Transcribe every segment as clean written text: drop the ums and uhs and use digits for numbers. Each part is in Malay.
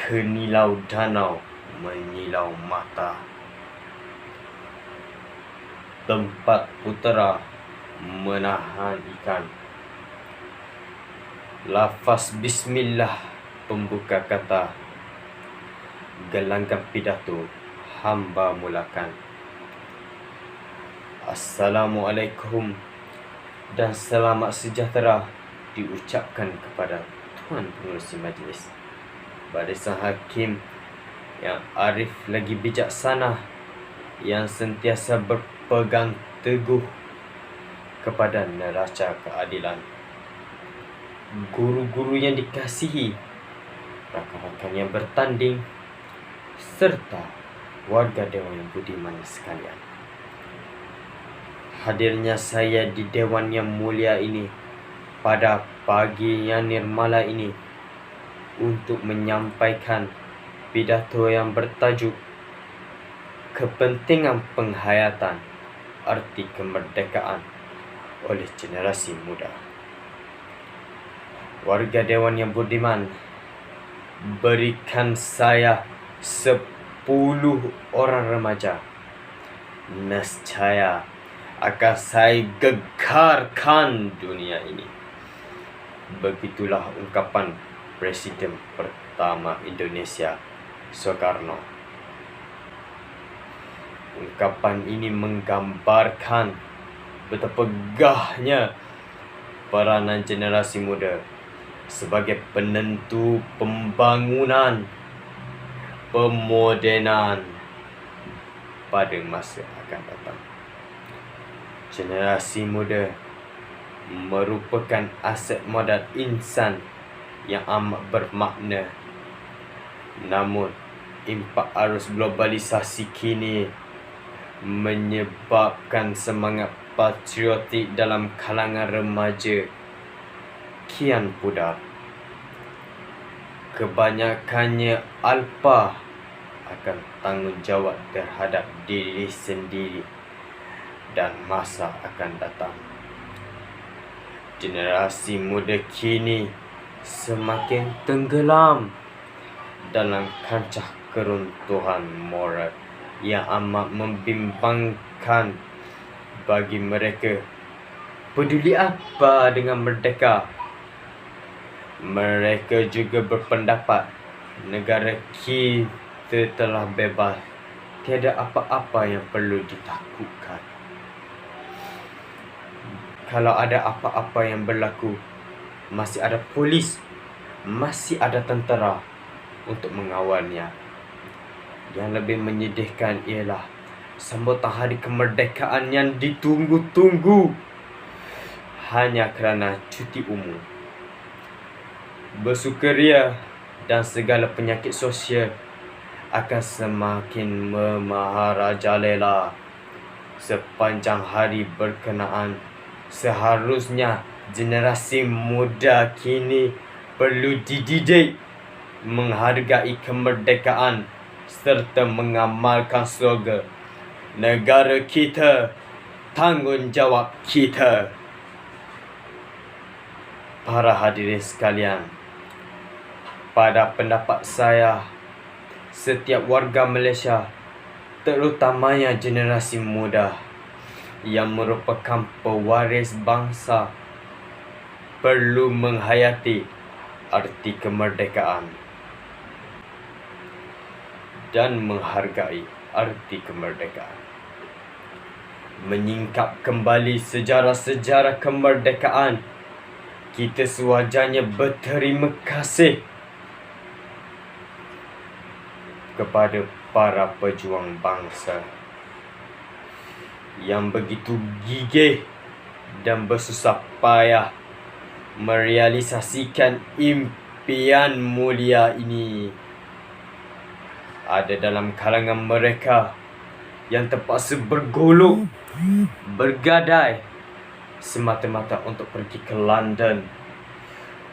Kenilau danau menyilau mata, tempat putera menahan ikan. Lafaz bismillah pembuka kata, gelanggang pidato hamba mulakan. Assalamualaikum dan selamat sejahtera diucapkan kepada Tuan Pengerusi Majlis, Barisan Hakim yang arif lagi bijaksana, yang sentiasa berpegang teguh kepada neraca keadilan, guru-guru yang dikasihi, rakan-rakan yang bertanding, serta warga Dewan yang budiman sekalian. Hadirnya saya di Dewan yang mulia ini pada pagi yang nirmala ini untuk menyampaikan pidato yang bertajuk Kepentingan Penghayatan Arti Kemerdekaan oleh Generasi Muda. Warga Dewan yang budiman, berikan saya 10 orang remaja, nescaya akan saya gegarkan dunia ini. Begitulah ungkapan Presiden pertama Indonesia, Soekarno. Ungkapan ini menggambarkan betapa gahnya peranan generasi muda sebagai penentu pembangunan, pemodenan pada masa akan datang. Generasi muda merupakan aset modal insan yang amat bermakna. Namun, impak arus globalisasi kini menyebabkan semangat patriotik dalam kalangan remaja kian pudar. Kebanyakannya alpa akan tanggungjawab terhadap diri sendiri dan masa akan datang. Generasi muda kini semakin tenggelam dalam kancah keruntuhan moral yang amat membimbangkan. Bagi mereka, peduli apa dengan merdeka? Mereka juga berpendapat negara kita telah bebas, tiada apa-apa yang perlu ditakutkan. Kalau ada apa-apa yang berlaku, masih ada polis, masih ada tentera untuk mengawalnya. Yang lebih menyedihkan ialah sambutan hari kemerdekaan yang ditunggu-tunggu hanya kerana cuti umum, bersukaria dan segala penyakit sosial akan semakin memaharajalela sepanjang hari berkenaan. Seharusnya generasi muda kini perlu dididik menghargai kemerdekaan serta mengamalkan slogan negara kita, tanggungjawab kita. Para hadirin sekalian, pada pendapat saya, setiap warga Malaysia, terutamanya generasi muda yang merupakan pewaris bangsa, perlu menghayati arti kemerdekaan dan menghargai arti kemerdekaan. Menyingkap kembali sejarah-sejarah kemerdekaan, kita sewajarnya berterima kasih kepada para pejuang bangsa yang begitu gigih dan bersusah payah merealisasikan impian mulia ini. Ada dalam kalangan mereka yang terpaksa bergolek, bergadai semata-mata untuk pergi ke London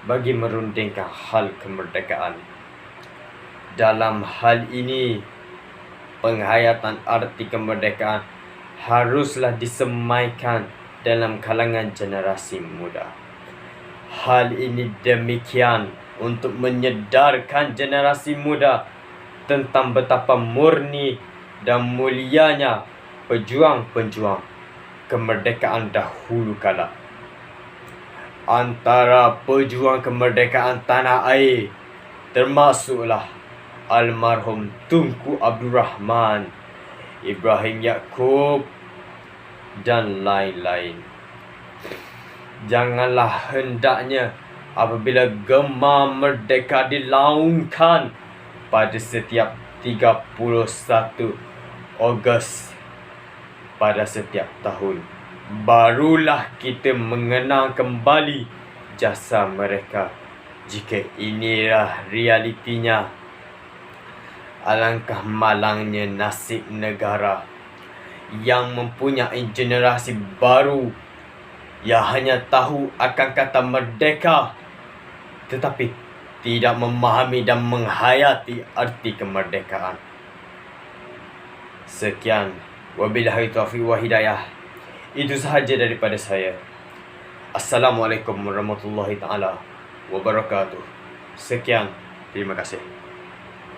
bagi merundingkan hal kemerdekaan. Dalam hal ini, penghayatan arti kemerdekaan haruslah disemaikan dalam kalangan generasi muda. Hal ini demikian untuk menyedarkan generasi muda tentang betapa murni dan mulianya pejuang-pejuang kemerdekaan dahulu kala. Antara pejuang kemerdekaan tanah air termasuklah almarhum Tunku Abdul Rahman, Ibrahim Yaakob, dan lain-lain. Janganlah hendaknya apabila Gema Merdeka dilaungkan pada setiap 31 Ogos pada setiap tahun, barulah kita mengenang kembali jasa mereka. Jika inilah realitinya, alangkah malangnya nasib negara yang mempunyai generasi baru yang hanya tahu akan kata merdeka tetapi tidak memahami dan menghayati arti kemerdekaan. Sekian, wabillahi taufiq wa hidayah. Itu sahaja daripada saya. Assalamualaikum warahmatullahi taala wabarakatuh. Sekian, terima kasih.